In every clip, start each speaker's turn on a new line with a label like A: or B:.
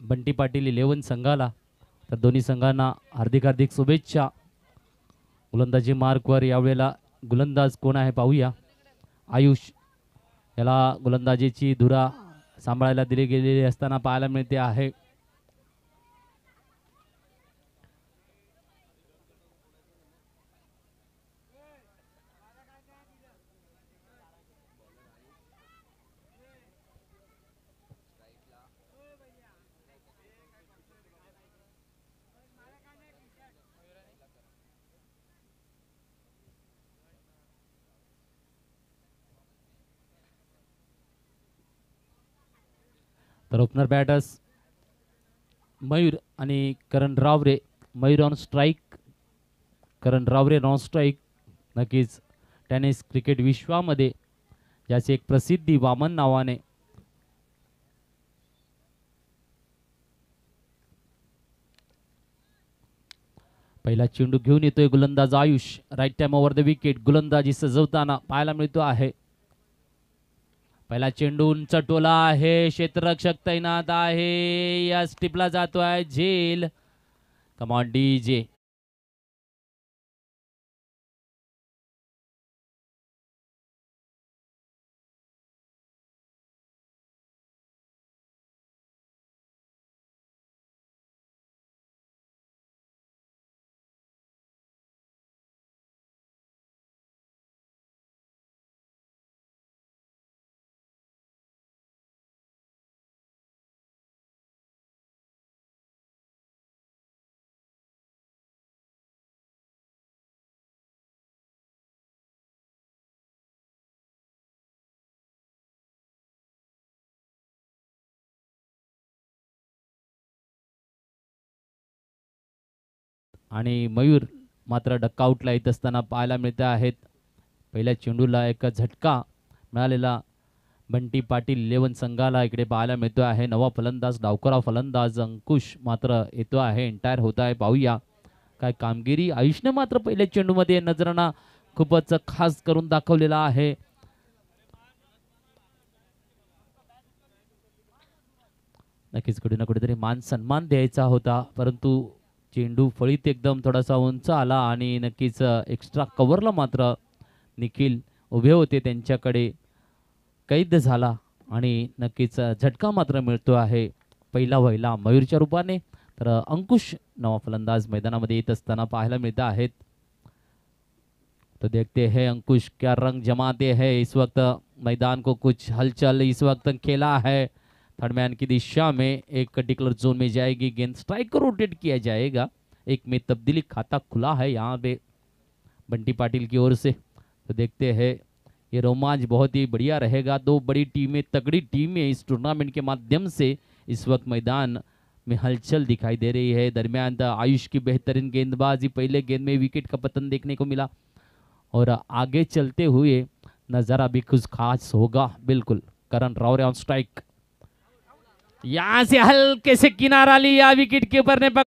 A: बंटी पाटील 11 संघाला, तर दोन्ही संघांना हार्दिक हार्दिक शुभेच्छा। गोलंदाजी मार्कवर यावेळेला गोलंदाज कोण आहे पाहूया। आयुष याला गोलंदाजीची धुरा सांभाळायला दिली गेलेली असताना पाहायला मिळते आहे। तर ओपनर बॅटर्स मयूर आणि Karan Raware. Mayur on strike, Karan Raware non strike. नक्कीच टेनिस क्रिकेट विश्वामध्ये ज्याची एक प्रसिद्धी वामन नावाने। पहिला चेंडू घेऊन येतोय गोलंदाज Ayush. Right arm over the wicket गोलंदाजी सजवताना पाहायला मिळतो आहे। पहिला चेंडू उंच टोला आहे, क्षेत्ररक्षक तैनात आहे, या स्टिपला जातो आहे झेल। Come on DJ. आणि मयूर मात्र डकआउटला येत असताना पाहायला मिळते आहेत। पहिल्या चेंडूला एक झटका मिळालेला बंटी पाटील 11 संघाला इकडे पाहायला मिळतो आहे। नवा फलंदाज डावकरा फलंदाज अंकुश मात्र येतो आहे, एंटायर होत आहे। पाहूया काय कामगिरी आयुषने मात्र पहिल्या चेंडूमध्ये नजरांना खूपच खास करून दाखवलेला आहे। नक्कीच कुठे ना कुठेतरी मान सन्मान द्यायचा होता, परंतु चेंडू फळीत एकदम थोडासा उंच आला आणि नक्कीच एक्स्ट्रा कव्हरला मात्र निखिल उभे होते, त्यांच्याकडे कैद झाला आणि नक्कीच झटका मात्र मिळतो आहे पहिला वहिला मयूरच्या रूपाने। तर अंकुश नवा फलंदाज मैदानामध्ये येत असताना पाहायला मिळत आहेत। तो देखते हैं अंकुश क्या रंग जमाते हैं इस वक्त, मैदान को कुछ हलचल इस वक्त खेला है। थर्ड मैन की दिशा में एक पर्टिकुलर जोन में जाएगी गेंद, स्ट्राइक को रोटेट किया जाएगा। एक में तब्दीली खाता खुला है यहाँ पे बंटी पाटिल की ओर से। तो देखते हैं ये रोमांच बहुत ही बढ़िया रहेगा। दो बड़ी टीमें, तगड़ी टीमें इस टूर्नामेंट के माध्यम से इस वक्त मैदान में हलचल दिखाई दे रही है। दरमियान आयुष की बेहतरीन गेंदबाजी, पहले गेंद में विकेट का पतन देखने को मिला और आगे चलते हुए नजारा भी कुछ खास होगा। बिल्कुल करण रावरे ऑन स्ट्राइक, यहां से हल्के से किनारा लिया, विकेट कीपर ने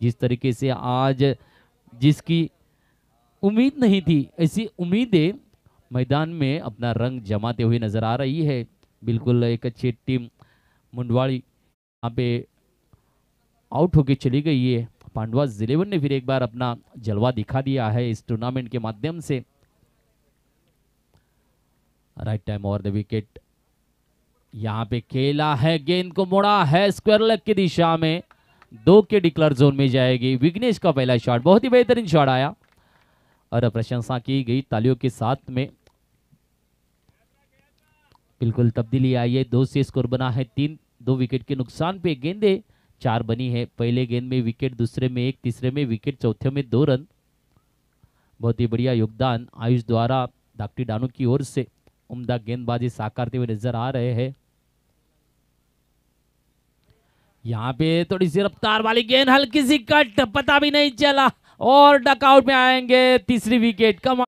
A: जिस तरीके से आज जिसकी उम्मीद नहीं थी, ऐसी उम्मीदें मैदान में अपना रंग जमाते हुए नजर आ रही है। बिल्कुल एक अच्छी टीम मुंडवाड़ी यहाँ पे आउट होके चली गई है। पांडवास 11 ने फिर एक बार अपना जलवा दिखा दिया है इस टूर्नामेंट के माध्यम से। Right time over the wicket, यहाँ पे खेला है, गेंद को मोड़ा है स्क्वायर लेग की दिशा में, 2 के डिक्लेयर जोन में जाएगी। विघ्नेश का पहला शॉट बहुत ही बेहतरीन शॉट आया और प्रशंसा की गई तालियों के साथ में। बिल्कुल तब्दीली आई है, 2 से स्कोर बना है 3। 2 विकेट के नुकसान पे गेंदे 4 बनी है। पहले गेंद में विकेट, दूसरे में 1, तीसरे में विकेट, चौथे में 2 रन। बहुत ही बढ़िया योगदान आयुष द्वारा दाकटी डानू की ओर से उम्दा गेंदबाजी साकारते हुए नजर आ रहे हैं। यहाँ पे थोड़ी सी रफ्तार वाली गेंद, हल्की सी कट, पता भी नहीं चला और डकआउट में आएंगे। तीसरी विकेट कम।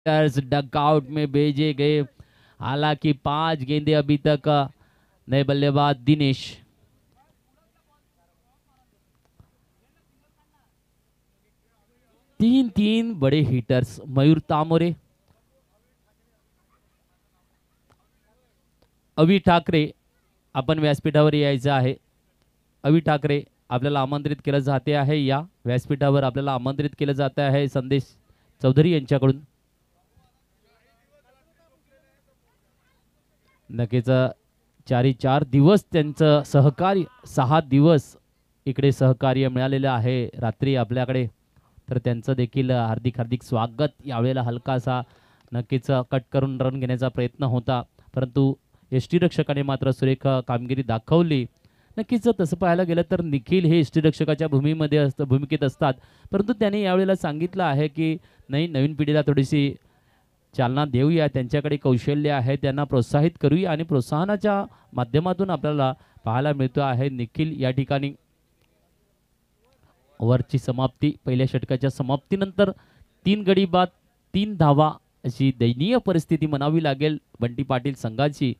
A: डकआउट में भेजे गए। हालांकि 5 गेंदे अभी तक नए बल्लेबाज दिनेश। तीन बड़े हिटर्स, मयूर तामोरे, अवी ठाकरे, आपण व्यासपीठावर यायचं आहे। अवी ठाकरे आपल्याला आमंत्रित केलं जाते आहे, या व्यासपीठावर आपल्याला आमंत्रित केलं जाते आहे संदेश चौधरी यांच्याकडून। नक्कीच 4 दिवस त्यांचं सहकार्य, 6 दिवस इकडे सहकार्य मिळालेलं आहे रात्री आपल्याकडे, तर त्यांचं देखील हार्दिक स्वागत। यावेळेला हलकासा नक्कीच कट करून रन घेण्याचा प्रयत्न होता, परंतु यष्टीरक्षकाने मात्र सुरेख कामगिरी दाखवली। नक्कीच तसं पाहायला गेलं तर निखिल हे यष्टीरक्षकाच्या भूमिकेत असतात, परंतु त्यांनी यावेळेला सांगितलं आहे की नाही, नवीन पिढीला थोडीशी चालना देऊया, त्यांच्याकडे कौशल्य आहे, त्यांना प्रोत्साहित करूया आणि प्रोत्साहनाच्या माध्यमातून आपल्याला पाहायला मिळतो आहे निखिल या ठिकाणी। ओव्हरची समाप्ती, पहिल्या षटकाच्या समाप्तीनंतर 3 गडी बाद 3 धावा अशी दयनीय परिस्थिती म्हणावी लागेल बंटी पाटील संघाची।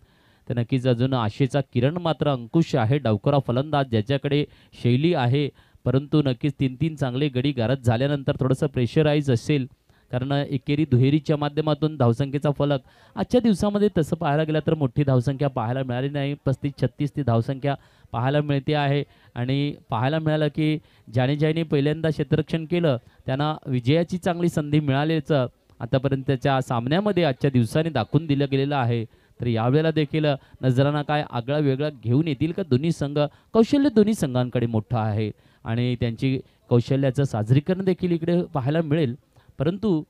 A: तर नक्कीच अजून आशेचा किरण मात्र अंकुश आहे, डावखोरा फलंदाज ज्याच्याकडे शैली आहे, परंतु नक्कीच 3 चांगले गडी गारद झाल्यानंतर थोडंसं प्रेशराईज असेल, कारण एकेरी दुहेरीच्या माध्यमातून धावसंख्येचा फलक आजच्या दिवसामध्ये तसं पाहायला गेलं तर मोठी धावसंख्या पाहायला मिळाली नाही। 35-36 ती धावसंख्या पाहायला मिळते आहे आणि पाहायला मिळालं की ज्याने पहिल्यांदा क्षेत्ररक्षण केलं त्यांना विजयाची चांगली संधी मिळाल्याचं आतापर्यंतच्या सामन्यामध्ये आजच्या दिवसाने दाखवून दिलं गेलेलं आहे। तर यावेळेला देखील नजरांना काय आगळा वेगळा घेऊन येतील का? दोन्ही संघ, कौशल्य दोन्ही संघांकडे मोठं आहे आणि त्यांची कौशल्याचं साजरीकरण देखील इकडे पाहायला मिळेल, परंतु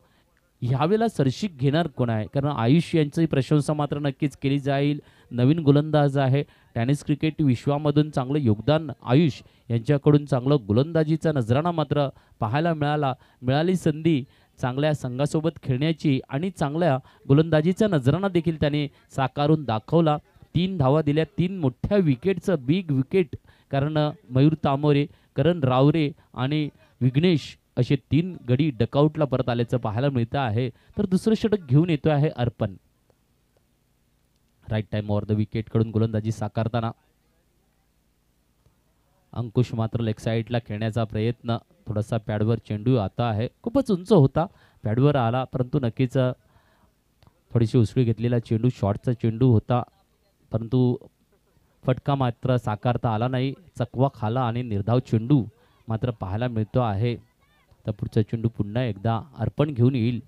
A: ह्यावेळेला सरशीक घेणार कोण आहे? कारण आयुष यांची प्रशंसा मात्र नक्कीच केली जाईल। नवीन गोलंदाज आहे, टेनिस क्रिकेट विश्वामधून चांगलं योगदान आयुष यांच्याकडून, चांगलं गोलंदाजीचा नजराणा मात्र पाहायला मिळाली संधी चांगल्या संघासोबत खेळण्याची आणि चांगल्या गोलंदाजीचा नजराणा देखील त्याने साकारून दाखवला। 3 धावा दिल्या, 3 मोठ्या विकेटचं बिग विकेट, कारण मयूर तामोरे, करण रावरे आणि विघ्नेश असे 3 गडी डकआउटला परत आल्याचं पाहायला मिळतं आहे। तर दुसरं षटक घेऊन येतो आहे Arpan. Right arm over the wicket कडून गोलंदाजी साकारताना अंकुश मात्र लेग साईडला खेळण्याचा प्रयत्न, थोडासा पॅडवर चेंडू आता आहे, खूपच उंच होता, पॅडवर आला, परंतु नक्कीच थोडीशी उसळी घेतलेला चेंडू, शॉर्टचा चेंडू होता, परंतु फटका मात्र साकारता आला नाही, चकवा खाला आणि निर्धाव चेंडू मात्र पाहायला मिळतो आहे। तर पुढचा चेंडू पुन्हा एकदा अर्पण घेऊन येईल।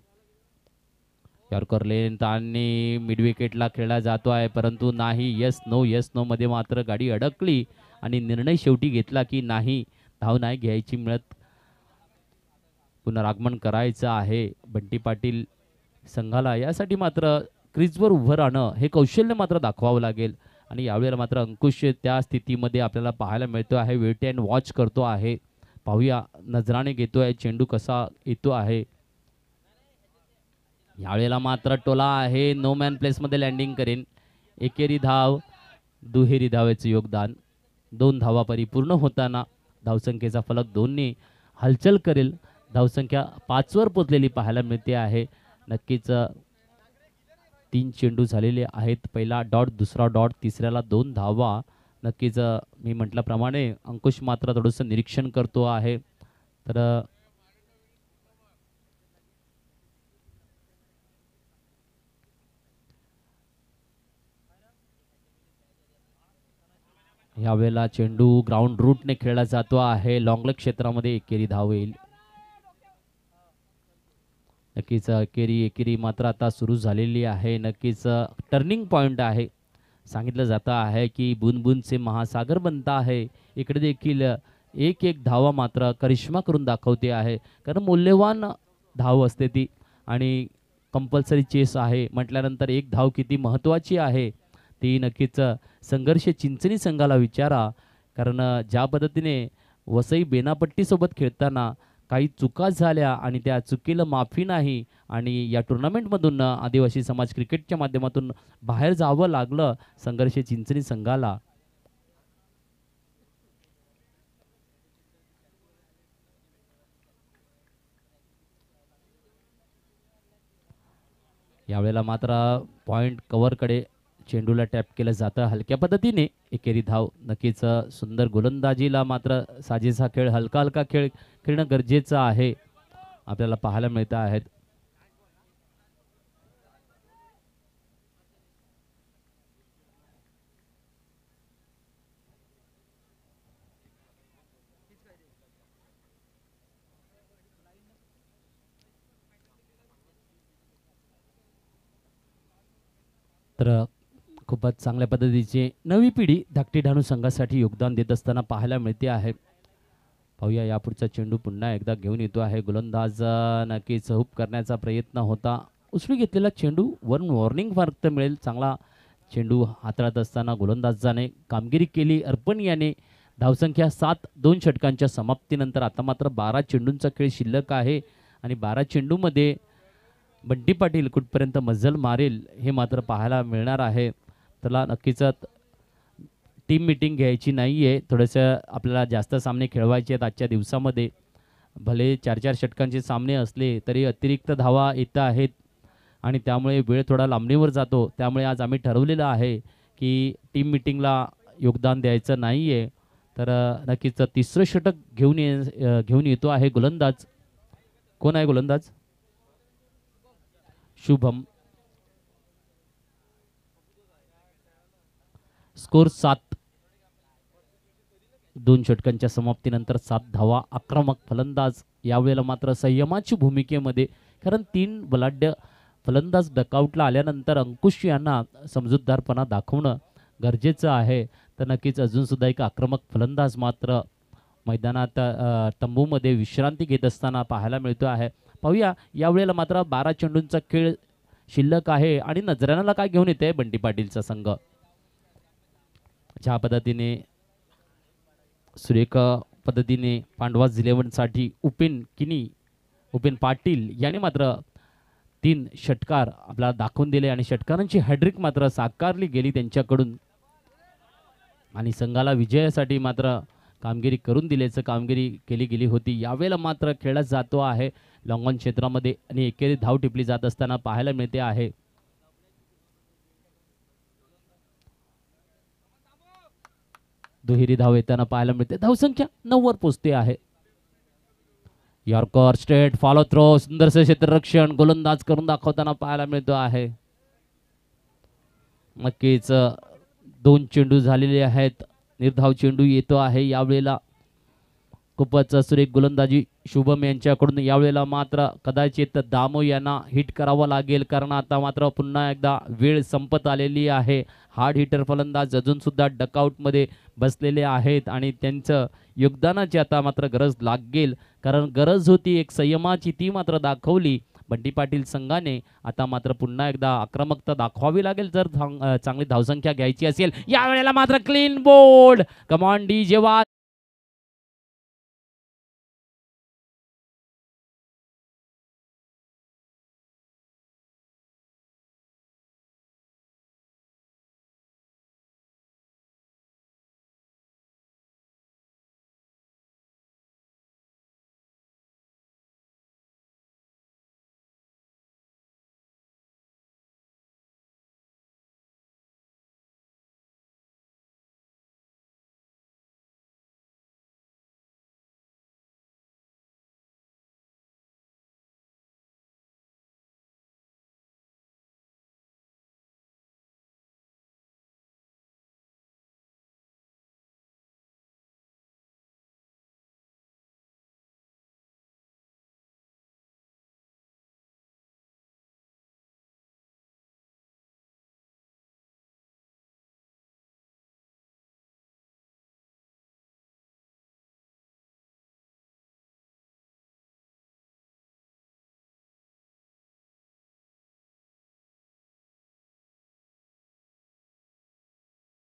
A: यॉर्कर लेंथ आणि मिड विकेटला खेळला जातो आहे, परंतु नाही, यस नो मध्ये मात्र गाडी अडकली आणि निर्णय शेवटी घेतला की नाही, धाव नाही घ्यायची मिळत, पुनरागमन करायचं आहे बंटी पाटील संघाला। यासाठी मात्र क्रीजवर उभं राहणं हे कौशल्य मात्र दाखवावं लागेल आणि यावेळेला मात्र अंकुश त्या स्थितीमध्ये आपल्याला पाहायला मिळतो आहे। वेट अँड वॉच करतो आहे, पाहूया नजराने घेतोय चेंडू कसा येतो आहे। यावेळेला मात्र टोला आहे, नो मॅन प्लेस मध्ये लँडिंग करेन, एकेरी धाव दुहेरी धावेचे योगदान. 2 धावा परिपूर्ण होताना धावसंख्येचा फलक 2ने हलचल करेल. धावसंख्या 5 वर पोहोचलेली पाहायला मिळते आहे. नक्कीच 3 चेंडू झालेले आहेत. पहिला डॉट, दुसरा डॉट, तिसऱ्याला 2 धावा. नक्कीच मी म्हटल्याप्रमाणे अंकुश मात्र थोडंसं निरीक्षण करतो आहे. तर यावेळेला चेंडू ग्राउंड रूटने खेळला जातो आहे. लॉंगलेग क्षेत्रामध्ये एकेरी धाव येईल. नक्कीच एकेरी मात्र आता सुरू झालेली आहे. नक्कीच टर्निंग पॉइंट आहे. सांगितलं जातं आहे की बुनबुन से महासागर बनता आहे. इकडे देखील एक एक धावा मात्र करिश्मा करून दाखवते आहे. कारण मौल्यवान धाव असते ती आणि कंपल्सरी चेस आहे म्हटल्यानंतर एक धाव किती महत्त्वाची आहे ती नक्कीच संघर्ष चिंचणी संघाला विचारा. कारण ज्या पद्धतीने वसई बेनापट्टीसोबत खेळताना काही चुका झाल्या आणि त्या चुकीला माफी नाही आणि या टुर्नामेंटमधून आदिवासी समाज क्रिकेटच्या माध्यमातून बाहेर जावं लागलं संघर्ष चिंचणी संघाला. यावेळेला मात्र पॉइंट कव्हरकडे चेंडूला टॅप केलं जातं हलक्या पद्धतीने. एकेरी धाव. नक्कीच सुंदर गोलंदाजीला मात्र साजेसा खेळ, हलका हलका खेळ खेळणं गरजेचं आहे आपल्याला पाहायला मिळत आहेत. तर खूपच चांगल्या पद्धतीचे नवी पिढी धाकटी डहाणू संघासाठी योगदान देत असताना पाहायला मिळते आहे. पाहूया यापुढचा चेंडू पुन्हा एकदा घेऊन येतो आहे. गोलंदाज नक्कीच हुप करण्याचा प्रयत्न होता. उसळी घेतलेला चेंडू वन वॉर्निंग फक्त मिळेल. चांगला चेंडू हाताळत असताना गोलंदाजाने कामगिरी केली. अर्पण याने धावसंख्या 7, 2 षटकांच्या समाप्तीनंतर आता मात्र 12 चेंडूंचा खेळ शिल्लक आहे आणि 12 चेंडूमध्ये बंटी पाटील कुठपर्यंत मजल मारेल हे मात्र पाहायला मिळणार आहे. त्याला नक्कीच टीम मीटिंग घ्यायची नाही आहे. थोडंसं आपल्याला जास्त सामने खेळवायचे आहेत आजच्या दिवसामध्ये. भले 4-4 षटकांचे सामने असले तरी अतिरिक्त धावा येत आहेत आणि त्यामुळे वेळ थोडा लांबणीवर जातो. त्यामुळे आज आम्ही ठरवलेलं आहे की टीम मीटिंगला योगदान द्यायचं नाही आहे. तर नक्कीच तिसरं षटक घेऊन येतो आहे गोलंदाज. कोण आहे गोलंदाज? शुभम. स्कोर 7. 2 षटकांच्या समाप्तीनंतर 7 धावा. आक्रमक फलंदाज यावेळेला मात्र संयमाची भूमिकेमध्ये. कारण 3 बलाढ्य फलंदाज डकआउटला आल्यानंतर अंकुश यांना समजूतदारपणा दाखवणं गरजेचं आहे. तर नक्कीच अजून सुद्धा एक आक्रमक फलंदाज मात्र मैदानात तंबूमध्ये विश्रांती घेत असताना पाहायला मिळतो आहे. पाहूया यावेळेला मात्र 12 चेंडूंचा खेळ शिल्लक आहे आणि नजराणाला काय घेऊन येते बंटी पाटीलचा संघ. ज्या पद्धतीने सुरेख पद्धतीने पांडवास 11साठी उपेन पाटील यांनी मात्र 3 षटकार आपल्याला दाखवून दिले आणि षटकारांची हॅड्रिक मात्र साकारली गेली त्यांच्याकडून आणि संघाला विजयासाठी मात्र कामगिरी करून दिल्याचं कामगिरी केली गेली होती. यावेळेला मात्र खेळला जातो आहे लॉंग ऑन क्षेत्रामध्ये आणि एकेरी धाव टिपली जात असताना पाहायला मिळते आहे. दुहेरी धाव येताना पाहायला मिळते. धावसंख्या 9 वर पोहोचते आहे. Yorker straight follow through. सुंदरसे क्षेत्ररक्षण गोलंदाज करून दाखवताना पाहायला मिळतो आहे. नक्कीच 2 चेंडू झालेले आहेत. निर्धाव चेंडू येतो आहे यावेळेला. खूपच सुरेख गोलंदाजी शुभम यांच्याकडून. यावेळेला मात्र कदाचित दामो यांना हिट करावं लागेल कारण आता मात्र पुन्हा एकदा वेळ संपत आलेली आहे. हार्ड हिटर फलंदाज अजून सुद्धा डकआउटमध्ये बसलेले आहेत आणि त्यांचं योगदानाची आता मात्र गरज लागेल. कारण गरज होती एक संयमाची, ती मात्र दाखवली बंटी पाटील संघाने. आता मात्र पुन्हा एकदा आक्रमकता दाखवावी लागेल जर चांगली धावसंख्या घ्यायची असेल. यावेळेला मात्र क्लीन बोर्ड. कमॉन डी जेव्हा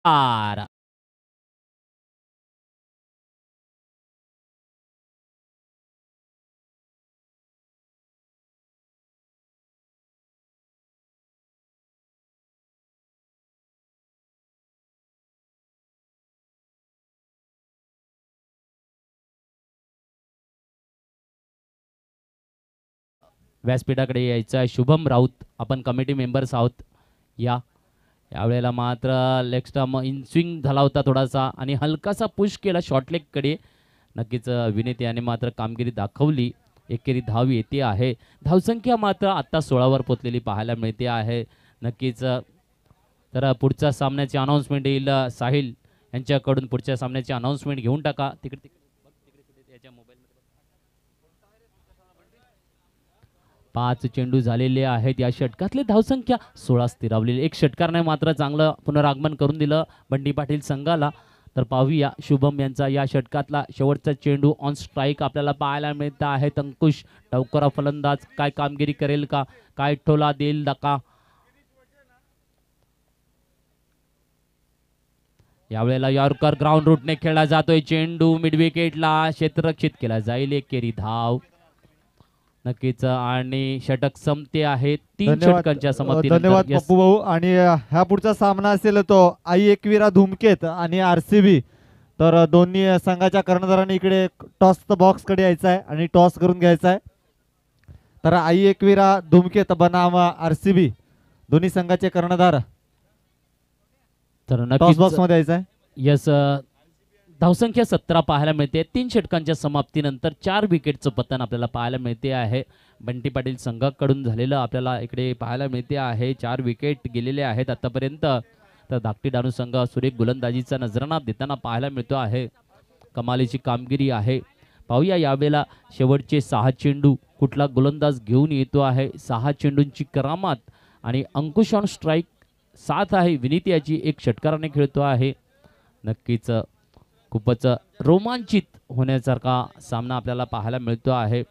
A: आर व्यासपीठाकडे यायचं आहे शुभम राऊत. आपण कमिटी मेंबर्स आहोत. या यावेळेला मात्र लेग स्टंप इन स्विंग झाला होता थोडासा आणि हलकासा पुश केला शॉर्ट लेगकडे. नक्कीच विनीत याने मात्र कामगिरी दाखवली. एकेरी धाव येते आहे. धावसंख्या मात्र आत्ता 16वर पोचलेली पाहायला मिळते आहे. नक्कीच तर पुढच्या सामन्याची अनाऊन्समेंट येईल. साहिल यांच्याकडून पुढच्या सामन्याची अनाऊन्समेंट घेऊन टाका. तिकडे तिकडे याच्या मोबाईलमध्ये 5 चेंडू झालेले आहेत. या षटकातले धावसंख्या 16 स्थिरावलेली. एक षटकारने मात्र चांगलं पुनरागमन करून दिलं बंटी पाटील संघाला. तर पाहूया शुभम यांचा या षटकातला शेवटचा चेंडू ऑन स्ट्राईक आपल्याला पाहायला मिळत आहे. अंकुश टवकरा फलंदाज काय कामगिरी करेल का, काय टोला देईल का. यावेळेला यॉर्कर ग्राउंड रूटने खेळला जातोय. चेंडू मिड विकेटला क्षेत्ररक्षित केला जाईल. एकेरी धाव नक्कीच आणि षटक संपते आहे. 3 षटकांच्या समाप्तीनंतर.
B: धन्यवाद पप्पू भाऊ. आणि ह्या पुढचा सामना असेल तो आई एकविरा धुमकेत आणि आरसीबी. तर दोन्ही संघाच्या कर्णधारांनी इकडे टॉस बॉक्स कडे यायचं आहे आणि टॉस करून घ्यायचा आहे. तर आई एकविरा धुमकेत बनाम आरसीबी दोन्ही संघाचे कर्णधार
A: तर
B: टॉस बॉक्स मध्ये यायचं आहे.
A: यस धावसंख्या 17 पाहायला मिळते. 3 षटकांच्या समाप्तीनंतर 4 विकेटचं पतन आपल्याला पाहायला मिळते आहे. बंटी पाटील संघाकडून झालेलं आपल्याला इकडे पाहायला मिळते आहे. 4 विकेट गेलेले आहेत आतापर्यंत. तर धाकटी डाणू संघ सुरेख गोलंदाजीचा नजराणा देताना पाहायला मिळतो आहे. कमालीची कामगिरी आहे. पाहूया यावेळेला शेवटचे 6 चेंडू कुठला गोलंदाज घेऊन येतो आहे. 6 चेंडूंची करामत आणि अंकुश ऑन स्ट्राईक 7 आहे. विनीत याची एक षटकाराने खेळतो आहे. नक्कीच खूपच रोमांचित होण्यासारखा सामना आपल्याला पाहायला मिळतो आहे.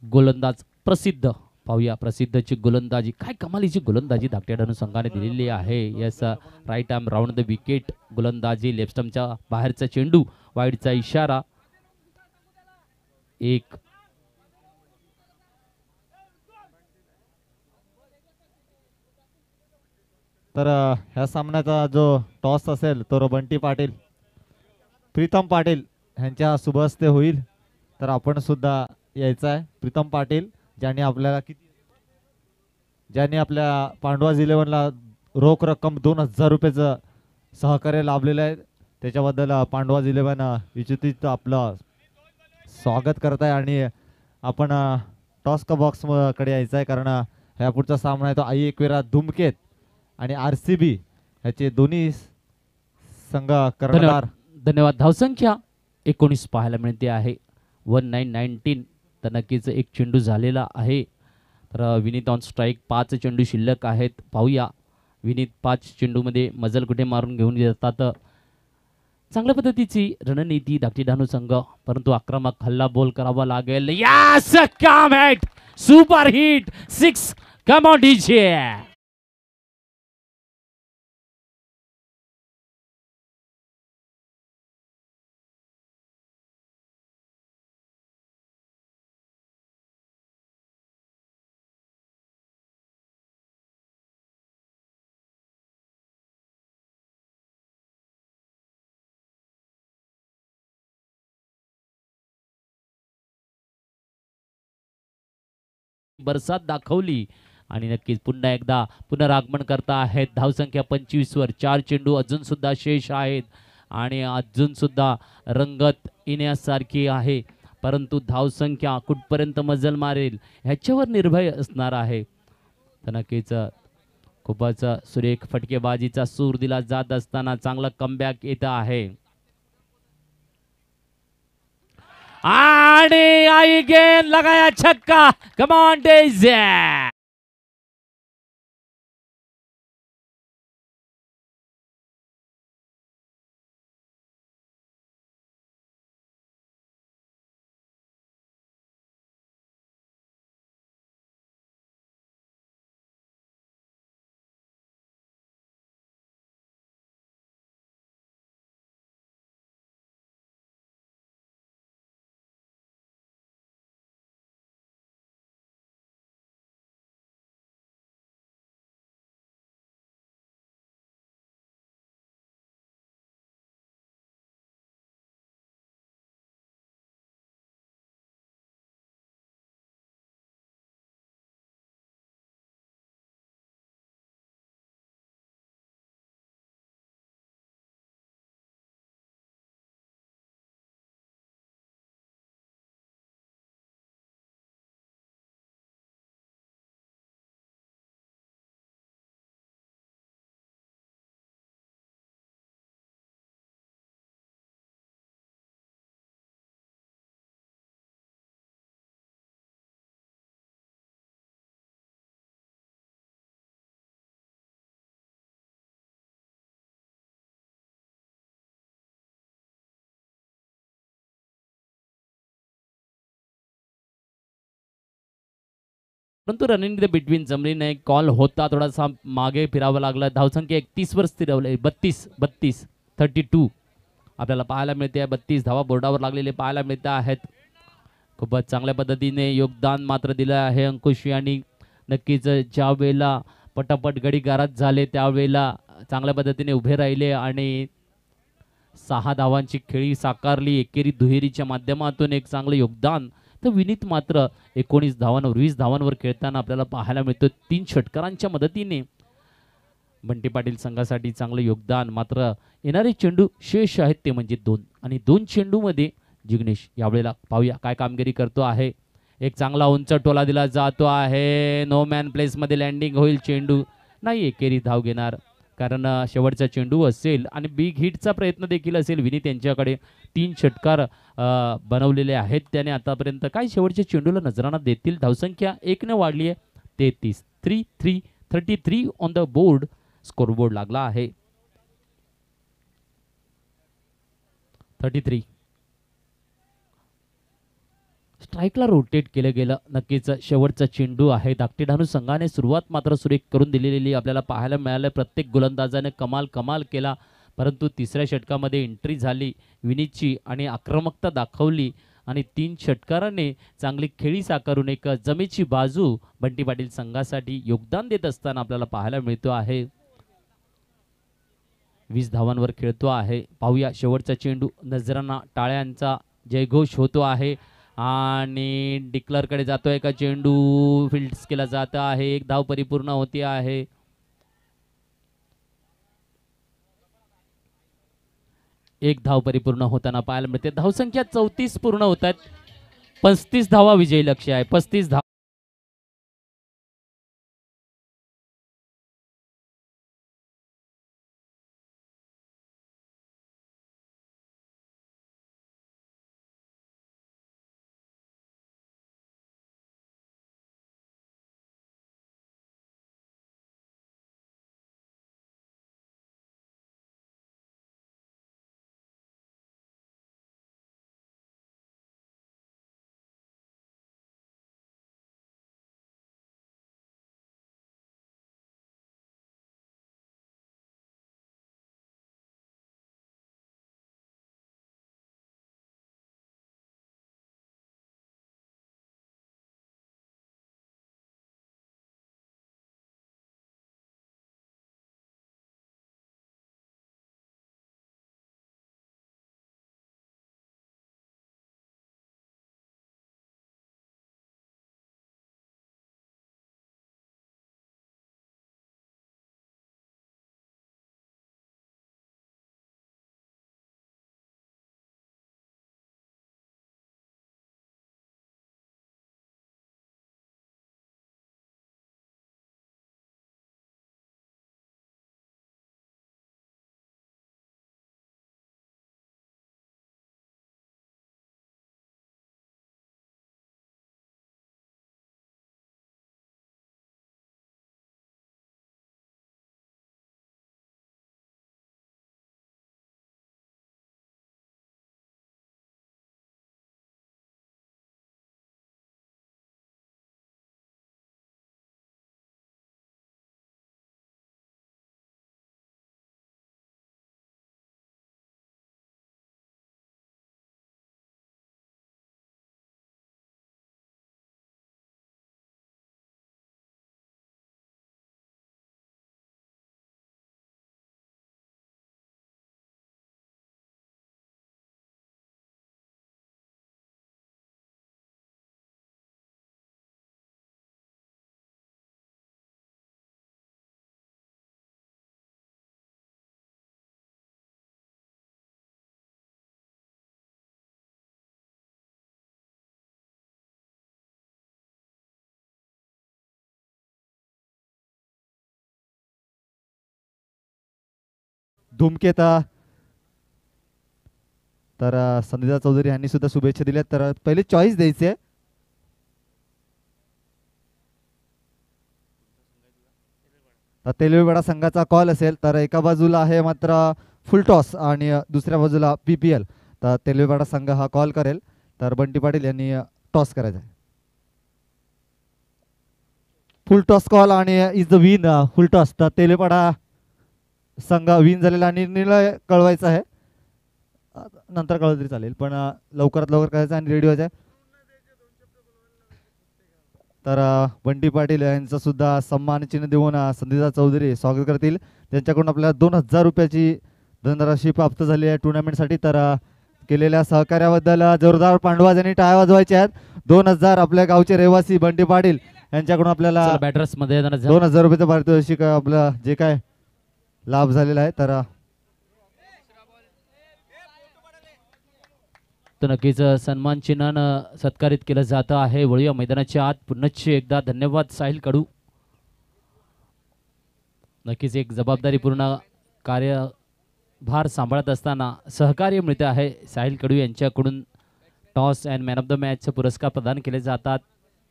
A: गोलंदाज प्रसिद्ध पाहूया. प्रसिद्धची गोलंदाजी काय कमालीची गोलंदाजी धाकट्या डाणू संघाने दिलेली आहे. Yes right arm round the wicket गोलंदाजी. लेफ्ट स्टंपच्या बाहेरचा चेंडू वाईडचा इशारा. एक
B: तर ह्या सामन्याचा जो टॉस असेल तो बंटी पाटील प्रीतम पाटील यांच्या शुभ हस्ते होईल. तर आपण सुद्धा यायचं आहे. प्रीतम पाटील ज्यांनी आपल्या पांडवाज 11ला रोख रक्कम 2000 रुपयाचं सहकार्य लाभलेलं आहे. त्याच्याबद्दल पांडवाज 11 विचितीत आपलं स्वागत करत आहे. आणि आपण टॉस बॉक्स कडे यायचं आहे कारण ह्या पुढचा सामना आहे तो आई एकविरा धुमकेत आणि आरसीबी ह्याचे दोन्ही संघ कर्णधार.
A: धन्यवाद. धावसंख्या 19 पाहायला मिळते आहे. 1919. तर नक्कीच एक चेंडू झालेला आहे. तर विनीत ऑन स्ट्राईक 5 चेंडू शिल्लक आहेत. पाहूया विनीत 5 चेंडूमध्ये मजल कुठे मारून घेऊन येतात. चांगल्या पद्धतीची रणनीती धाकटी डाणू संघ परंतु आक्रमक हल्ला बोल करावा लागेल. Yes come hit super hit 6 come on DJ. बरसात दाखवली आणि नक्कीच पुन्हा एकदा पुनरागमन करता आहेत. धावसंख्या 25 वर 4 चेंडू अजून सुद्धा शेष आहेत आणि अजून सुद्धा रंगत येण्यासारखी आहे. परंतु धावसंख्या कुठपर्यंत मजल मारेल ह्याच्यावर निर्भय असणार आहे. तर नक्कीच खूपच सुरेख फटकेबाजीचा सूर दिला जात असताना चांगला कमबॅक येत आहे. आणि आई गेंद लगाया छक्का. Come on days. परंतु रनिंग द बिटवीन जमली नाही. कॉल होता, थोडासा मागे फिरावं लागलं. धावसंख्या 31 वर स्थिरवले. 32 आपल्याला पाहायला मिळते. 32 धावा बोर्डावर लागलेले पाहायला मिळत आहेत. खूपच चांगल्या पद्धतीने योगदान मात्र दिलं आहे अंकुश यांनी. नक्कीच ज्या वेळेला पटापट गडी गारद झाले त्यावेळेला चांगल्या पद्धतीने उभे राहिले आणि 6 धावांची खेळी साकारली. एकेरी दुहेरीच्या माध्यमातून एक चांगलं योगदान. तर विनीत मात्र 19 धावांवर 20 धावांवर खेळताना आपल्याला पाहायला मिळतं. 3 षटकारांच्या मदतीने बंटी पाटील संघासाठी चांगलं योगदान. मात्र येणारे चेंडू शेष आहेत ते म्हणजे 2 आणि 2 चेंडूमध्ये जिग्नेश यावेळेला पाहूया काय कामगिरी करतो आहे. एक चांगला उंच टोला दिला जातो आहे. नो मॅन प्लेसमध्ये लँडिंग होईल. चेंडू नाही एकेरी धाव घेणार कारण शेवटचा चेंडू असेल आणि बिग हिटचा प्रयत्न देखील असेल. विनीत यांच्याकडे 3 षटकार बनवलेले आहेत त्याने आतापर्यंत. काय शेवटच्या चेंडूला नजराणा देतील. धावसंख्या 1 ने वाढली आहे. 33 ऑन द बोर्ड. स्कोरबोर्ड लागला आहे 33. स्ट्राईकला रोटेट केलं गेलं. नक्कीच शेवटचा चेंडू आहे. धाकटी डहाणू संघाने सुरुवात मात्र सुरेख करून दिलेली आपल्याला पाहायला मिळालं. प्रत्येक गोलंदाजाने कमाल केला परंतु तिसऱ्या षटकामध्ये एंट्री झाली विनीतची आणि आक्रमकता दाखवली आणि 3 षटकाराने चांगली खेळी साकारून एक जमेची बाजू बंटी पाटील संघासाठी योगदान देत असताना आपल्याला पाहायला मिळतो आहे. 20 धावांवर खेळतो आहे. पाहूया शेवटचा चेंडू. नजरांना टाळ्यांचा जयघोष होतो आहे आणि डिक्लरकडे जातोय का चेंडू. फील्ड केला जात आहे. 1 धाव परिपूर्ण होती आहे. एक धाव परिपूर्ण होताना पाहायला मिळते. धावसंख्या 34 पूर्ण होत आहेत. 35 धावा विजयी लक्ष्य आहे. 35 धाव.
B: धूमकेता तर संदीप चौधरी यांनी सुद्धा शुभेच्छा दिल्या. तर पहिले चॉईस द्यायचे. तर तेलवेवाडा संघाचा कॉल असेल तर एका बाजूला आहे मात्र फुल टॉस आणि दुसऱ्या बाजूला PPL. तर तेलवेवाडा संघ हा कॉल करेल तर बंटी पाटील यांनी टॉस करायचा आहे. फुल टॉस कॉल आणि is the win full toss. तर तेलेपाडा संघ विन झालेला आणि निर्णय कळवायचा आहे. नंतर कळवलं तरी चालेल पण लवकरात लवकर करायचं आणि रेडी व्हायचं आहे. तर बंटी पाटील यांचा सुद्धा सन्मान चिन्ह देऊन संदीप चौधरी स्वागत करतील. त्यांच्याकडून आपल्याला 2000 रुपयाची धनराशी प्राप्त झाली आहे टुर्नामेंटसाठी. तर केलेल्या सहकार्याबद्दल जोरदार पांडवाज यांनी टाळ्या वाजवायच्या आहेत. 2000 आपल्या गावचे रहिवासी बंटी पाटील यांच्याकडून आपल्याला
A: बॅटर्स मध्ये
B: 2000 रुपयाचं पारितोषिक आपलं जे काय लाभ झालेला आहे.
A: तर नक्कीच सन्मान चिन्हानं सत्कारित केलं जातं आहे. वळूया मैदानाच्या आत. पुन्हा एकदा धन्यवाद साहिल कडू. नक्कीच एक जबाबदारीपूर्ण कार्यभार सांभाळत असताना सहकार्य मिळते आहे. साहिल कडू यांच्याकडून toss and man of the मॅचचे पुरस्कार प्रदान केले जातात.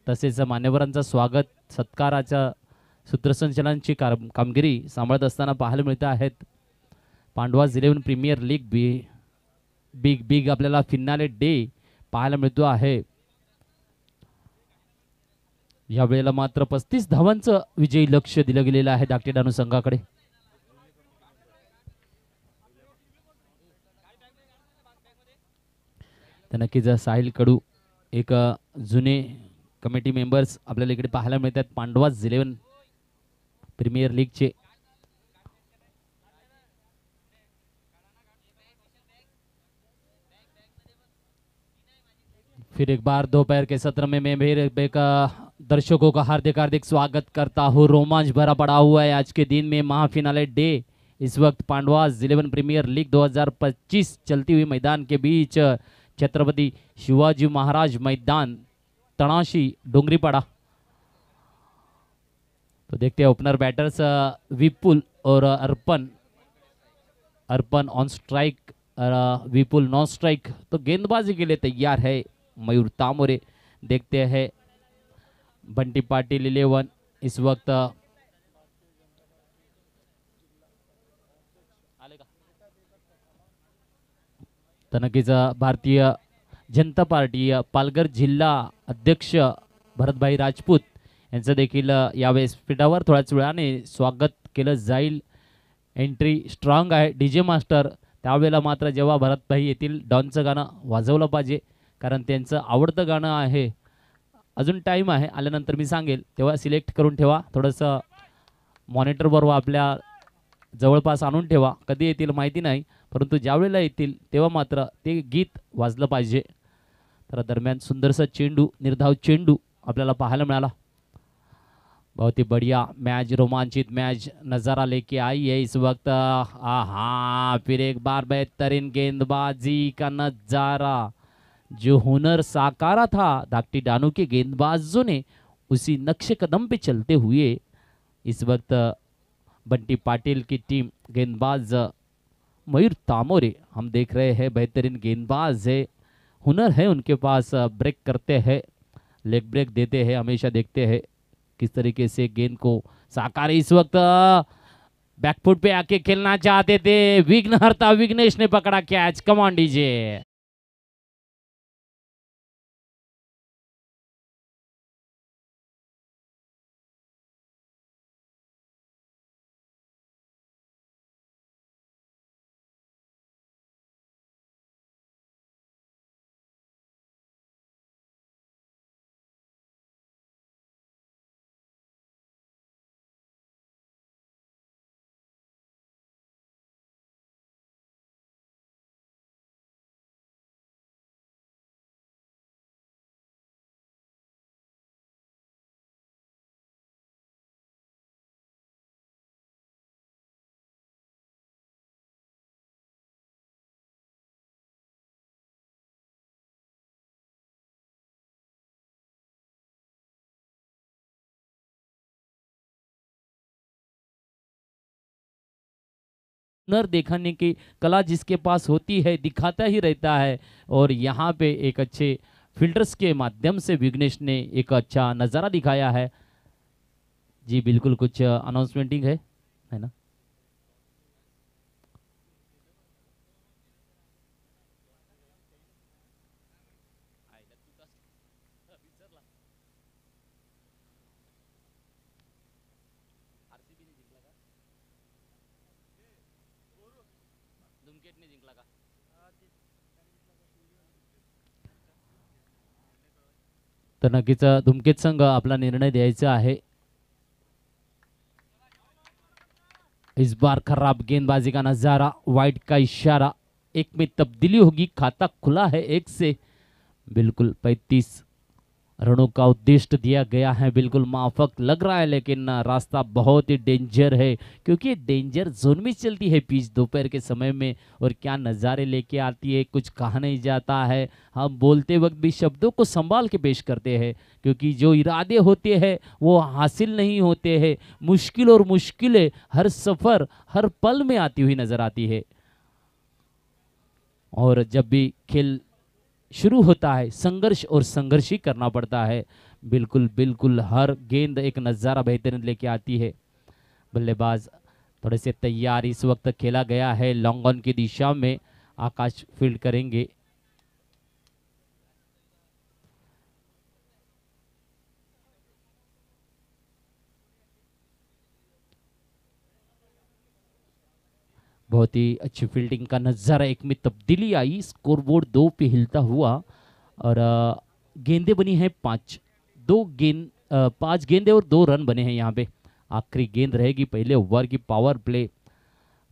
A: तसेच मान्यवरांचं स्वागत सत्काराच्या सूत्रसंचालनाची कामगिरी सांभाळत असताना पाहायला मिळत आहेत. पांडवाज 11 प्रीमियर लीग बिग आपल्याला फिनाले डे पाहायला मिळतो आहे. या वेळेला मात्र 35 धावांचं विजयी लक्ष दिलं गेलेलं आहे धाकटे डहाणू संघाकडे. तर नक्कीच साहिल कडू एक जुने कमिटी मेंबर्स आपल्याला इकडे पाहायला मिळतात. पांडवाज 11 प्रीमियर लीगचे फिर एक बार दोपहर के सत्र में मैं भी एक दर्शकों का हार्दिक हार्दिक स्वागत करता हूँ. रोमांच भरा पड़ा हुआ है आज के दिन में महाफिनाले डे. इस वक्त पांडवाज 11 प्रीमियर लीग 2025 चलती हुई मैदान के बीच छत्रपति शिवाजी महाराज मैदान तणाशी डोंगरीपाड़ा. तो देखते हैं ओपनर बैटर्स विपुल और अर्पण on strike, Vipul non strike. तो गेंदबाजी के लिए तैयार है मयूर तामोरे. देखते हैं बंटी पाटिल 11 इस वक्त तर नक्कीच भारतीय जनता पार्टी पालघर जिल्हा अध्यक्ष भरतभाई राजपूत यांचं देखील यावेळेस पीठावर थोड्याच वेळाने स्वागत केलं जाईल. एंट्री स्ट्रॉंग आहे. डीजे मास्टर त्यावेळेला मात्र जेव्हा भरतभाई येतील डॉनचं गाणं वाजवलं पाहिजे कारण त्यांचं आवडतं गाणं आहे. अजून टाईम आहे, आल्यानंतर मी सांगेल तेव्हा सिलेक्ट करून ठेवा. थोडंसं मॉनिटरवर आपल्या जवळपास आणून ठेवा. कधी येतील माहिती नाही परंतु ज्यावेळेला येतील तेव्हा मात्र ते गीत वाजलं पाहिजे. तर दरम्यान सुंदरसा चेंडू, निर्धाव चेंडू आपल्याला पाहायला मिळाला. बहुत ही बढ़िया मैच, रोमांचित मैच नज़ारा लेके आई है इस वक्त. हाँ फिर एक बार बेहतरीन गेंदबाजी का नज़ारा. जो हुनर साकारा था धाकटी डानू के गेंदबाजों ने उसी नक्शे कदम पे चलते हुए इस वक्त बंटी पाटिल की टीम गेंदबाज मयूर तामोरे हम देख रहे हैं. बेहतरीन गेंदबाज है, हुनर है उनके पास. ब्रेक करते हैं, लेग ब्रेक देते हैं. हमेशा देखते हैं किस तरीके से गेंद को साकार. इस वक्त बैकफुट पे आके खेलना चाहते थे, विघ्नहर्ता विघ्नेश ने पकड़ा कैच. कमान डीजे. हुनर दिखाने की कला जिसके पास होती है दिखाता ही रहता है. और यहाँ पे एक अच्छे फिल्टर्स के माध्यम से विघ्नेश ने एक अच्छा नज़ारा दिखाया है. जी बिल्कुल कुछ अनाउंसमेंटिंग है ना. तर नक्कीच धुमकेत संघ आपला निर्णय द्यायचा है। इस बार खराब गेंदबाजी का नजारा, वाइट का इशारा, एक में तब्दीली होगी, खाता खुला है एक से। बिल्कुल 35 रनों का उद्देश्य दिया गया है, बिल्कुल माफक लग रहा है, लेकिन रास्ता बहुत ही डेंजर है क्योंकि डेंजर जोन में चलती है पिच दोपहर के समय में। और क्या नज़ारे लेके आती है, कुछ कहा नहीं जाता है। हम बोलते वक्त भी शब्दों को संभाल के पेश करते हैं क्योंकि जो इरादे होते हैं वो हासिल नहीं होते हैं। मुश्किल और मुश्किलें हर सफ़र हर पल में आती हुई नजर आती है। और जब भी खेल शुरू होता है संघर्ष और संघर्ष ही करना पड़ता है। बिल्कुल बिल्कुल हर गेंद एक नज़ारा बेहतरीन लेके आती है। बल्लेबाज थोड़े से तैयार इस वक्त खेला गया है लॉन्ग ऑन की दिशा में। आकाश फील्ड करेंगे। बहुत ही अच्छी फील्डिंग का नज़ारा, एक में तब्दीली आई, स्कोरबोर्ड 2 पे हिलता हुआ। और गेंदे बनी है 5, 5 गेंदे और 2 रन बने हैं यहाँ पे। आखिरी गेंद रहेगी पहले ओवर की, पावर प्ले।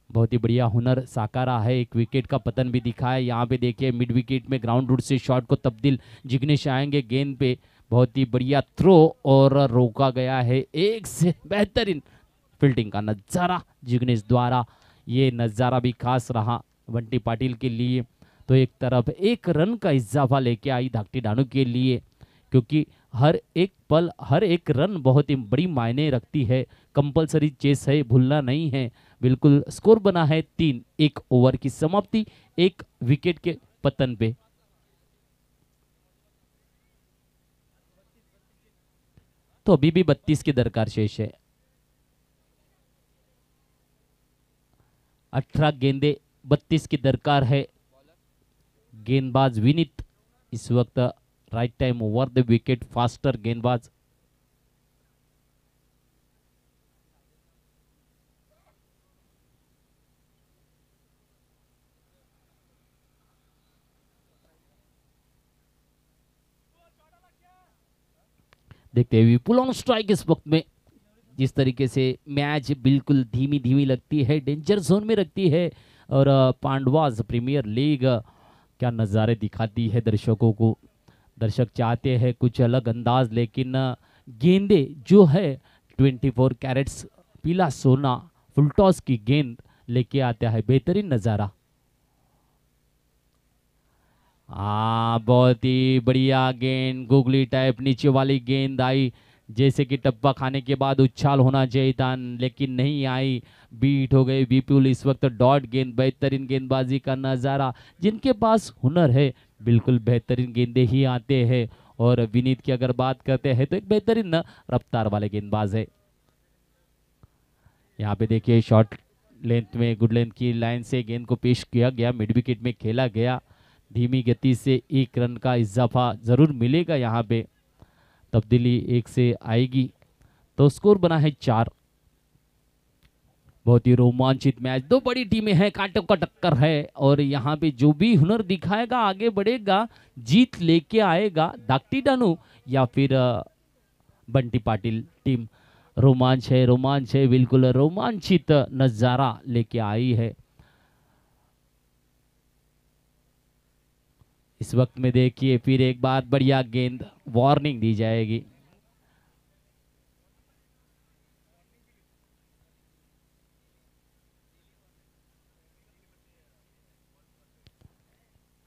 A: बहुत ही बढ़िया हुनर साकारा है, एक विकेट का पतन भी दिखा है यहाँ पे। देखिए मिड विकेट में ग्राउंड रूट से शॉट को तब्दील जिग्नेश आएंगे गेंद पे। बहुत ही बढ़िया थ्रो और रोका गया है एक से। बेहतरीन फील्डिंग का नज़ारा जिग्नेश द्वारा, ये नज़ारा भी खास रहा बंटी पाटिल के लिए। तो एक तरफ एक रन का इजाफा लेके आई धाकटी डानू के लिए क्योंकि हर एक पल हर एक रन बहुत ही बड़ी मायने रखती है। कंपलसरी चेस है, भूलना नहीं है। बिल्कुल स्कोर बना है 3, 1 ओवर की समाप्ति, 1 विकेट के पतन पे। तो अभी भी 32 की दरकार शेष है। 18 गेंदे 32 की दरकार है। गेंदबाज विनीत इस वक्त right time over the wicket, faster गेंदबाज। देखते हैं विपुल ऑन स्ट्राइक इस वक्त में। जिस तरीके से मैच बिल्कुल धीमी धीमी लगती है, डेंजर जोन में रखती है। और पांडवास प्रीमियर लीग क्या नज़ारे दिखाती है दर्शकों को। दर्शक चाहते हैं कुछ अलग अंदाज, लेकिन गेंदे जो है 24 कैरेट्स पीला सोना फुल टॉस की गेंद लेके आता है बेहतरीन नज़ारा। हाँ बहुत ही बढ़िया गेंद, गुगली टाइप नीचे वाली गेंद आई, जैसे कि टप्पा खाने के बाद उछाल होना चाहिए था, लेकिन नहीं आई। बीट हो गई विपुल इस वक्त डॉट गेंद। बेहतरीन गेंदबाजी का नज़ारा, जिनके पास हुनर है बिल्कुल बेहतरीन गेंदे ही आते हैं। और विनीत की अगर बात करते हैं तो एक बेहतरीन रफ्तार वाले गेंदबाज है। यहाँ पे देखिए शॉर्ट लेंथ में गुड लेंथ की लाइन से गेंद को पेश किया गया, मिड विकेट में खेला गया। धीमी गति से 1 रन का इजाफा जरूर मिलेगा यहाँ पे। तब्दीली 1 से आएगी तो स्कोर बना है 4। बहुत ही रोमांचित मैच, 2 बड़ी टीमें हैं, कांटों का टक्कर है। और यहाँ पे जो भी हुनर दिखाएगा आगे बढ़ेगा, जीत लेके आएगा दागटी डानू या फिर बंटी पाटिल टीम। रोमांच है, बिल्कुल रोमांचित नजारा लेके आई है इस वक्त में। देखिए फिर एक बार बढ़िया गेंद, वार्निंग दी जाएगी।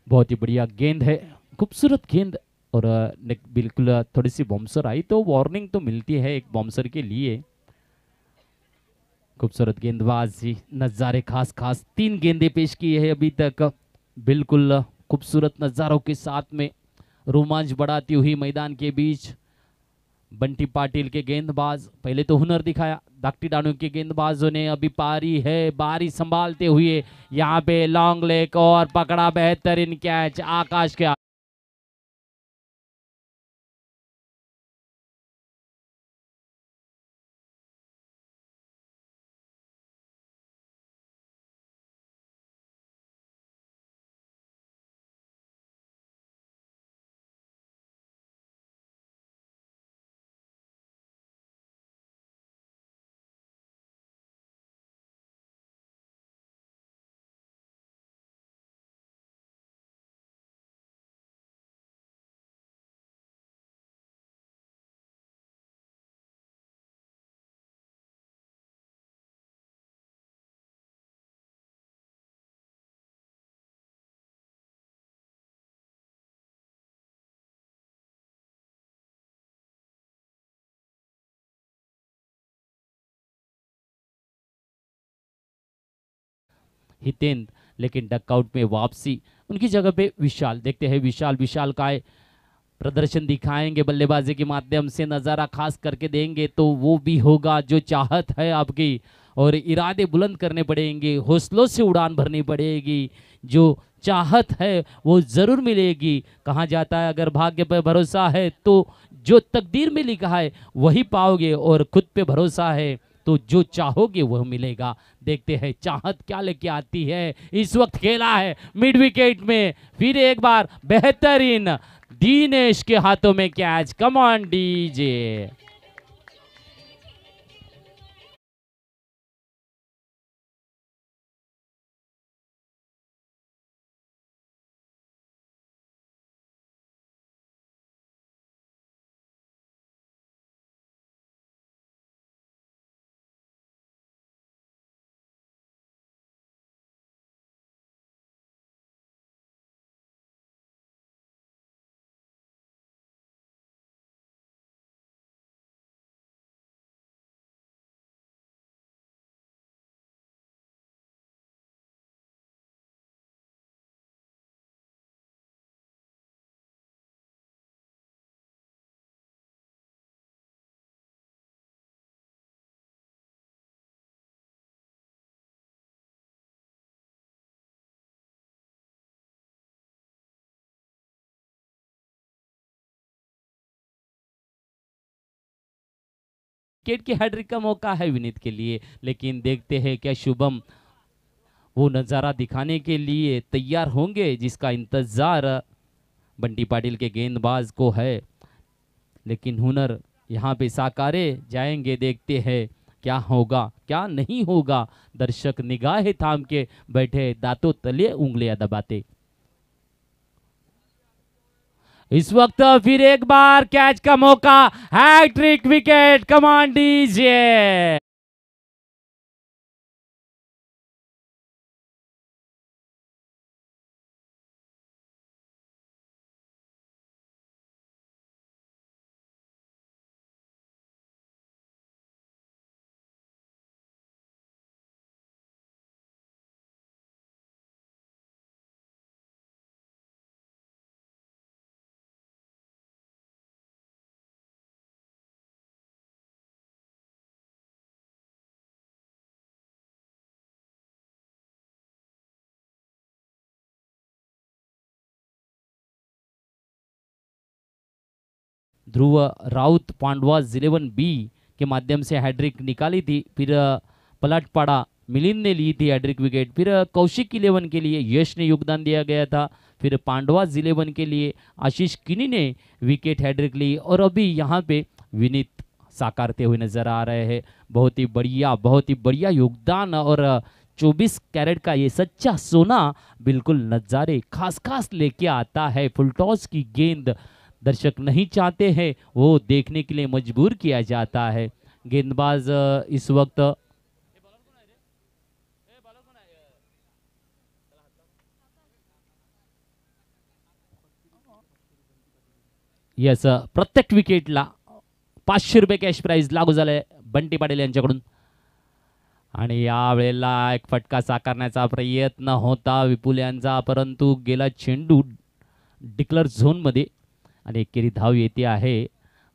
A: बहुत ही बढ़िया गेंद है, खूबसूरत गेंद। और बिल्कुल थोड़ी सी बॉम्सर आई तो वार्निंग तो मिलती है एक बॉम्सर के लिए। खूबसूरत गेंदबाजी, नज़ारे खास खास 3 गेंदे पेश किए हैं अभी तक। बिल्कुल खूबसूरत नज़ारों के साथ में रोमांच बढ़ाती हुई मैदान के बीच बंटी पाटिल के गेंदबाज पहले तो हुनर दिखाया, दागटी डानू के गेंदबाजों ने अभी पारी है, बारी संभालते हुए यहाँ पे लॉन्ग लेग और पकड़ा बेहतरीन कैच आकाश के हितेंद्र, लेकिन डकआउट में वापसी। उनकी जगह पे विशाल। देखते हैं विशाल का प्रदर्शन दिखाएंगे बल्लेबाजी के माध्यम से, नज़ारा खास करके देंगे तो वो भी होगा जो चाहत है आपकी, और इरादे बुलंद करने पड़ेंगे, हौसलों से उड़ान भरनी पड़ेगी। जो चाहत है वो ज़रूर मिलेगी। कहा जाता है अगर भाग्य पर भरोसा है तो जो तकदीर में लिखा है वही पाओगे, और खुद पे भरोसा है तो जो चाहोगे वह मिलेगा। देखते हैं चाहत क्या लेके आती है। इस वक्त खेला है मिड विकेट में, फिर एक बार बेहतरीन दिनेश के हाथों में catch. Come on DJ. Wicket की हैट्रिक का मौका है विनीत के लिए, लेकिन देखते हैं क्या शुभम वो नज़ारा दिखाने के लिए तैयार होंगे जिसका इंतजार बंटी पाटिल के गेंदबाज को है। लेकिन हुनर यहाँ पे साकारे जाएंगे। देखते हैं क्या होगा क्या नहीं होगा। दर्शक निगाहें थाम के बैठे, दांतों तले उंगलियां दबाते। इस वक्त फिर एक बार कैच का मौका, हैट्रिक विकेट। कमान डीजे। ध्रुव राउत पांडवास 11B के माध्यम से हैट्रिक निकाली थी, फिर पलट पड़ा, मिलिंद ने ली थी हैट्रिक विकेट, फिर कौशिक 11 के लिए यश ने योगदान दिया गया था, फिर पांडवास 11 के लिए आशीष किनी ने विकेट हैट्रिक ली, और अभी यहाँ पे विनीत साकारते हुए नजर आ रहे हैं। बहुत ही बढ़िया योगदान, और 24 कैरेट का ये सच्चा सोना बिल्कुल नज़ारे खास खास लेके आता है। फुल टॉस की गेंद दर्शक नहीं चाहते हैं, वो देखने के लिए मजबूर किया जाता है। गेंदबाज इस वक्त यस, प्रत्येक विकेटला 500 रुपये कॅश प्राइज लागू झाले बंटी पाटील यांच्याकडून, आणि या वेळेला एक फटका साकारण्याचा प्रयत्न होता विपुल यांचा, परंतु गेला चेंडू डिक्लर झोन मध्ये आणि एकेरी धाव येते आहे।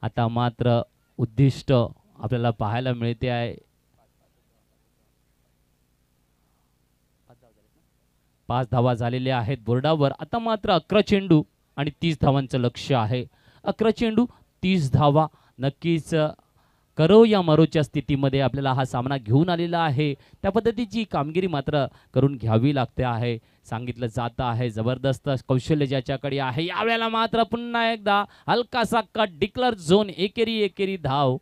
A: आता मात्र उद्दिष्ट आपल्याला पाहायला मिळते आहे। 5 धावा झालेल्या आहेत बोर्डावर। आता मात्र 11 चेंडू आणि 30 धावांचं लक्ष्य आहे। 11 चेंडू 30 धावा नक्कीच करो या मरोच्या स्थितीमध्ये आपल्याला हा सामना घेऊन आलेला आहे। त्या पद्धतीची कामगिरी मात्र करून घ्यावी लागते आहे, सांगितलं जातं आहे। जबरदस्त कौशल्य ज्याच्याकडे आहे। यावेळेला मात्र पुन्हा एकदा हलकासा कट, डिक्लर झोन, एकेरी धाव।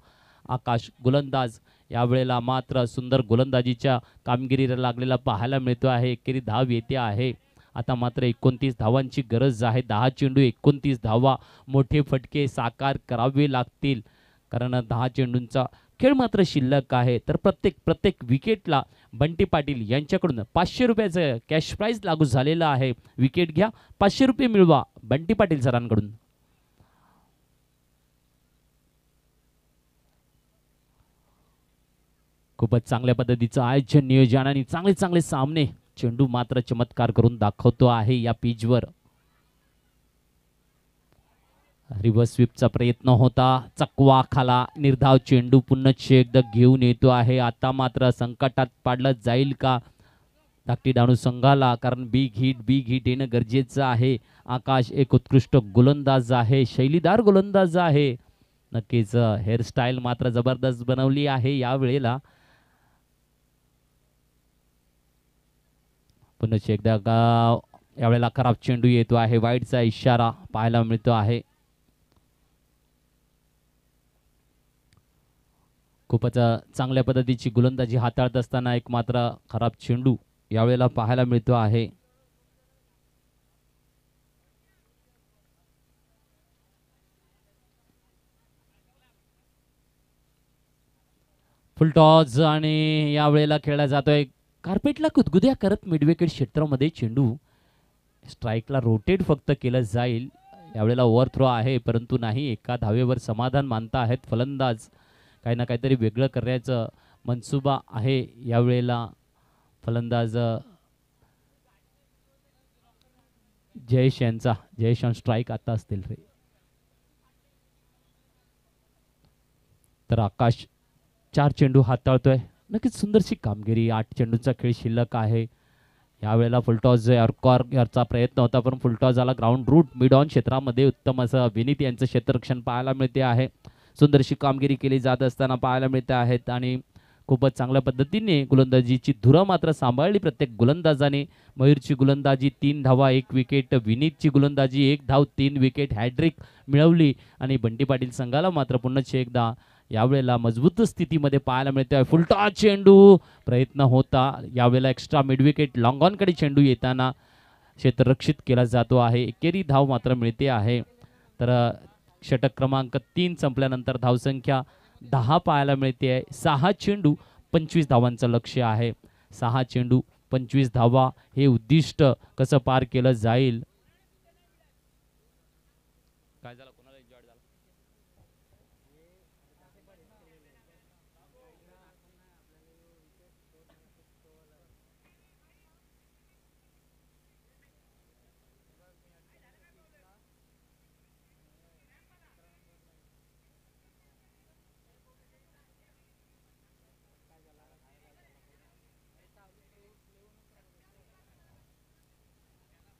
A: आकाश गोलंदाज यावेळेला मात्र सुंदर गोलंदाजीच्या कामगिरीला लागलेला पाहायला मिळतो आहे। एकेरी धाव येते आहे। आता मात्र 29 धावांची गरज आहे। 10 चेंडू 29 धावा, मोठे फटके साकार करावे लागतील, कारण 10 चेंडूंचा खेळ मात्र शिल्लक आहे। तर प्रत्येक विकेटला बंटी पाटील यांच्याकडून 500 रुपयाचं कॅश प्राइज लागू झालेला आहे। विकेट घ्या, 500 रुपये मिळवा बंटी पाटील सरांकडून। खूपच चांगल्या पद्धतीचं आयोजन, नियोजन आणि चांगले सामने चेंडू मात्र चमत्कार करून दाखवतो आहे या पिचवर. रिव्हर्स स्वीपचा प्रयत्न होता, चकवा खाला, निर्धाव चेंडू पुन्हा एकदा घेऊन येतो आहे. आता मात्र संकटात पाडलं जाईल का धाकटी डहाणू संघाला, कारण बिग हिट येणं गरजेचं आहे. आकाश एक उत्कृष्ट गोलंदाज आहे, शैलीदार गोलंदाज आहे. नक्कीच हेअरस्टाईल मात्र जबरदस्त बनवली आहे या वेळेला. पुन्हा एकदा यावेळेला खराब चेंडू येतो आहे, वाईडचा इशारा पाहायला मिळतो आहे. खूपच चांगल्या पद्धतीची गोलंदाजी हाताळत असताना एक मात्र खराब चेंडू यावेळेला पाहायला मिळतो आहे. फुलटॉस आणि यावेळेला खेळला जातोय. कार्पेटला गुदगुद्या करत मिडविकेट क्षेत्रामध्ये चेंडू स्ट्राईकला रोटेट फक्त केलं जाईल. यावेळेला ओव्हर थ्रो आहे, परंतु नाही, एका धावेवर समाधान मानता आहेत फलंदाज. काही ना काहीतरी वेगळं करण्याचं मनसुबा आहे यावेळेला फलंदाज जयेश यांचा. जयेश ऑन स्ट्राईक आता असतील रे. तर आकाश 4 चेंडू हाताळतोय. नक्कीच सुंदरशी कामगिरी. 8 चेंडूचा खेळ शिल्लक आहे. यावेळेला फुलटॉस याचा प्रयत्न होता, पण फुलटॉस झाला ग्राउंड रूट मिड ऑन क्षेत्रामध्ये. उत्तम असं विनीत यांचं क्षेत्ररक्षण पाहायला मिळते आहे. सुंदरशी कामगिरी केली जात असताना पाहायला मिळते आहेत आणि खूपच चांगल्या पद्धतीने गोलंदाजीची धुरा मात्र सांभाळली प्रत्येक गोलंदाजाने. मयूरची गोलंदाजी 3 धावा 1 विकेट, विनीतची गोलंदाजी 1 धाव 3 विकेट, हॅड्रिक मिळवली आणि बंटी पाटील संघाला मात्र पुन्हा एकदा यावेळेला मजबूत स्थितीमध्ये पाहायला मिळतोय. फुलटॉस चेंडू प्रयत्न होता, यावेळेला एक्स्ट्रा मिडविकेट लॉंग ऑन कडे चेंडू येताना क्षेत्ररक्षित केला जातो आहे. एकेरी धाव मात्र मिळते आहे. तर षटक क्रमांक 3 संपल्यानंतर धावसंख्या 10 पाहायला मिळते आहे. 6 चेंडू 25 धावांचं लक्ष्य आहे. 6 चेंडू 25 धावा हे उद्दिष्ट कसं पार केलं जाईल. काय झालं, कोणाला एन्जॉय झाला?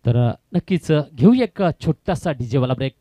A: तर नक्कीच घेऊ एक छोटासा डीजे वाला ब्रेक.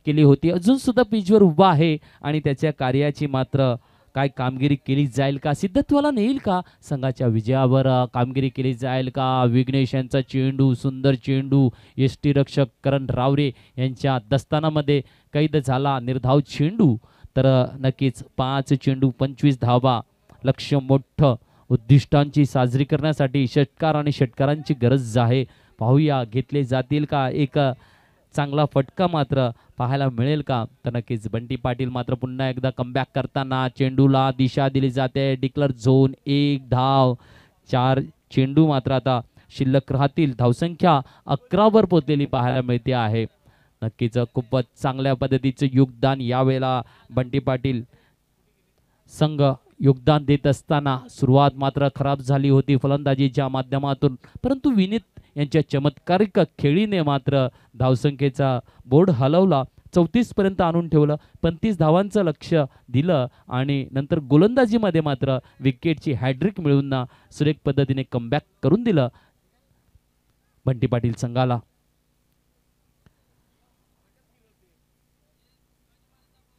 A: केली होती, अजून सुद्धा पिचवर उभा आहे आणि त्याच्या कार्याची मात्र काय कामगिरी केली जाईल का, सिद्धत्वाला नेईल का, संघाच्या विजयावर कामगिरी केली जाईल का. विघ्नेश यांचा चेंडू, सुंदर चेंडू, यष्टीरक्षक करण रावरे यांच्या दस्तानामध्ये कैद झाला, निर्धाव चेंडू. तर नक्कीच 5 चेंडू 25 धावा, लक्ष्य मोठं, उद्दिष्टांची साजरी करण्यासाठी षटकार आणि षटकारांची गरज आहे. पाहूया घेतले जातील का, एक चांगला फटका मात्र पाहायला मिळेल का. तर नक्कीच बंटी पाटील मात्र पुन्हा एकदा कमबॅक करताना चेंडूला दिशा दिली जाते. डिक्लर झोन, 1 धाव, 4 चेंडू मात्र आता शिल्लक राहतील. धावसंख्या 11 वर पोहोचलेली पाहायला मिळते आहे. नक्कीच खूपच चांगल्या पद्धतीचं योगदान यावेळेला बंटी पाटील संघ योगदान देत असताना सुरुवात मात्र खराब झाली होती फलंदाजीच्या माध्यमातून, परंतु विनीत यांच्या चमत्कारिक खेळीने मात्र धावसंख्येचा बोर्ड हलवला. 34 पर्यंत आणून ठेवलं, 35 धावांचं लक्ष दिलं आणि नंतर गोलंदाजीमध्ये मात्र विकेटची हॅड्रिक मिळवून सुरेख पद्धतीने कमबॅक करून दिलं. बंटी पाटील संघाला.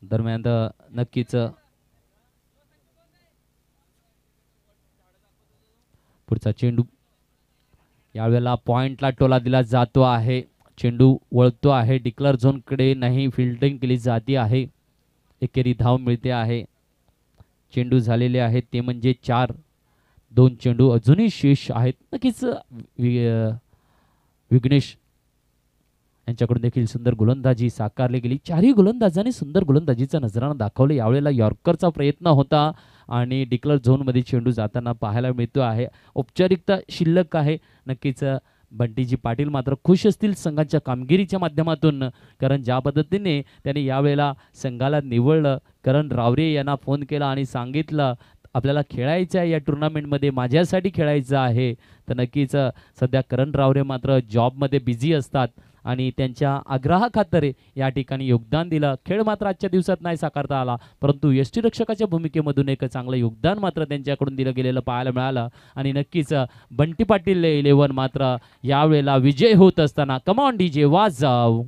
A: दरम्यान नक्कीच पुढचा चेंडू यावेळेला पॉइंटला टोला दिला जातो आहे. चेंडू वळतो आहे डिक्लेअर झोनकडे, नाही फिल्डिंग केली जाते आहे. एकेरी धाव मिळते आहे. चेंडू झालेले आहेत ते म्हणजे 4. 2 चेंडू अजूनही शेष आहेत. नक्कीच विघ्नेश यांच्याकडून देखील सुंदर गोलंदाजी साकारली गेली. चारही गोलंदाजांनी सुंदर गोलंदाजीचा नजराणा दाखवले. यावेळेला यॉर्करचा प्रयत्न होता आणि डिक्लेअर झोनमध्ये चेंडू जाताना पाहायला मिळतो आहे. औपचारिकता शिल्लक आहे. नक्कीच बंटीजी पाटील मात्र खुश असतील संघाच्या कामगिरीच्या माध्यमातून, कारण ज्या पद्धतीने त्याने यावेळेला संघाला निवडलं. करण रावरे यांना फोन केला आणि सांगितलं आपल्याला खेळायचं आहे या टुर्नामेंटमध्ये, माझ्यासाठी खेळायचं आहे. तर नक्कीच सध्या करण रावरे मात्र जॉबमध्ये बिझी असतात आणि त्यांच्या आग्रहाखातर या ठिकाणी योगदान दिलं. खेळ मात्र आजच्या दिवसात नाही साकारता आला, परंतु यष्टीरक्षकाच्या भूमिकेमधून एक चांगलं योगदान मात्र त्यांच्याकडून दिलं गेलेलं पाहायला मिळालं. आणि नक्कीच बंटी पाटील 11 मात्र यावेळेला विजय होत असताना कमॉन डीजे वाजव.